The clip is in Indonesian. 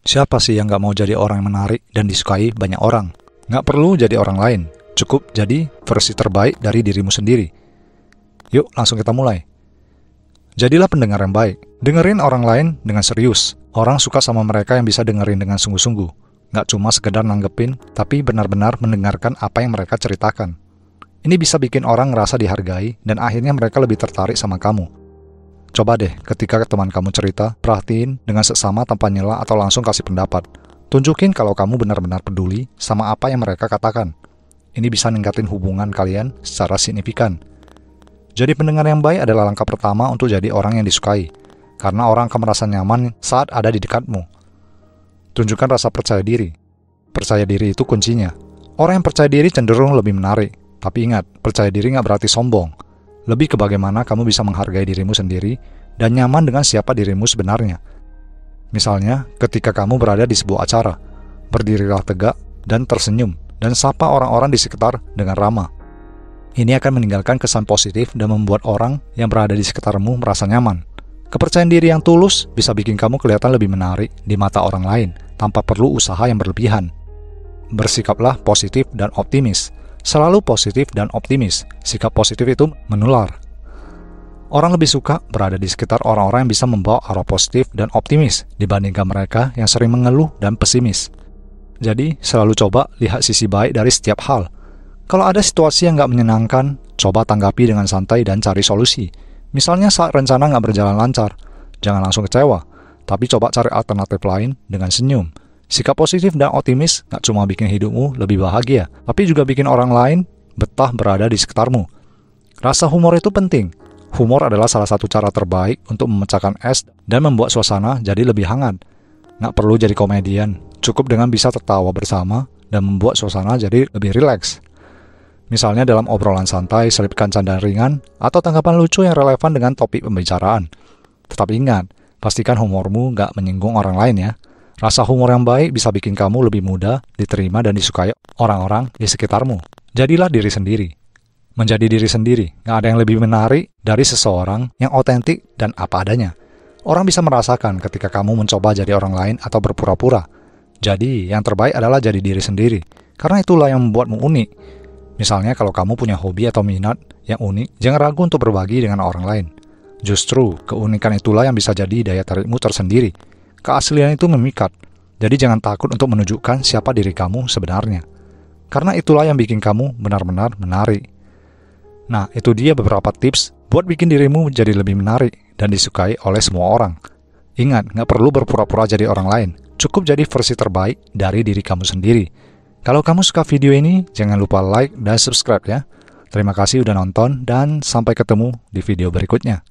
Siapa sih yang nggak mau jadi orang yang menarik dan disukai banyak orang? Nggak perlu jadi orang lain, cukup jadi versi terbaik dari dirimu sendiri. Yuk, langsung kita mulai. Jadilah pendengar yang baik. Dengerin orang lain dengan serius. Orang suka sama mereka yang bisa dengerin dengan sungguh-sungguh. Nggak cuma sekedar nanggepin, tapi benar-benar mendengarkan apa yang mereka ceritakan. Ini bisa bikin orang ngerasa dihargai, dan akhirnya mereka lebih tertarik sama kamu. Coba deh, ketika teman kamu cerita, perhatiin dengan seksama tanpa nyela atau langsung kasih pendapat. Tunjukin kalau kamu benar-benar peduli sama apa yang mereka katakan. Ini bisa ningkatin hubungan kalian secara signifikan. Jadi pendengar yang baik adalah langkah pertama untuk jadi orang yang disukai, karena orang akan merasa nyaman saat ada di dekatmu. Tunjukkan rasa percaya diri. Percaya diri itu kuncinya. Orang yang percaya diri cenderung lebih menarik. Tapi ingat, percaya diri nggak berarti sombong. Lebih ke bagaimana kamu bisa menghargai dirimu sendiri dan nyaman dengan siapa dirimu sebenarnya. Misalnya, ketika kamu berada di sebuah acara, berdirilah tegak dan tersenyum, dan sapa orang-orang di sekitar dengan ramah. Ini akan meninggalkan kesan positif dan membuat orang yang berada di sekitarmu merasa nyaman. Kepercayaan diri yang tulus bisa bikin kamu kelihatan lebih menarik di mata orang lain tanpa perlu usaha yang berlebihan. Bersikaplah positif dan optimis. Selalu positif dan optimis. Sikap positif itu menular. Orang lebih suka berada di sekitar orang-orang yang bisa membawa arah positif dan optimis dibandingkan mereka yang sering mengeluh dan pesimis. Jadi, selalu coba lihat sisi baik dari setiap hal. Kalau ada situasi yang nggak menyenangkan, coba tanggapi dengan santai dan cari solusi. Misalnya saat rencana nggak berjalan lancar, jangan langsung kecewa, tapi coba cari alternatif lain dengan senyum. Sikap positif dan optimis nggak cuma bikin hidupmu lebih bahagia, tapi juga bikin orang lain betah berada di sekitarmu. Rasa humor itu penting. Humor adalah salah satu cara terbaik untuk memecahkan es dan membuat suasana jadi lebih hangat. Nggak perlu jadi komedian, cukup dengan bisa tertawa bersama dan membuat suasana jadi lebih rileks. Misalnya dalam obrolan santai, selipkan candaan ringan atau tanggapan lucu yang relevan dengan topik pembicaraan. Tetapi ingat, pastikan humormu nggak menyinggung orang lain ya. Rasa humor yang baik bisa bikin kamu lebih mudah diterima dan disukai orang-orang di sekitarmu. Jadilah diri sendiri. Menjadi diri sendiri, nggak ada yang lebih menarik dari seseorang yang otentik dan apa adanya. Orang bisa merasakan ketika kamu mencoba jadi orang lain atau berpura-pura. Jadi, yang terbaik adalah jadi diri sendiri. Karena itulah yang membuatmu unik. Misalnya kalau kamu punya hobi atau minat yang unik, jangan ragu untuk berbagi dengan orang lain. Justru, keunikan itulah yang bisa jadi daya tarikmu tersendiri. Keaslian itu memikat, jadi jangan takut untuk menunjukkan siapa diri kamu sebenarnya. Karena itulah yang bikin kamu benar-benar menarik. Nah, itu dia beberapa tips buat bikin dirimu jadi lebih menarik dan disukai oleh semua orang. Ingat, nggak perlu berpura-pura jadi orang lain. Cukup jadi versi terbaik dari diri kamu sendiri. Kalau kamu suka video ini, jangan lupa like dan subscribe ya. Terima kasih udah nonton dan sampai ketemu di video berikutnya.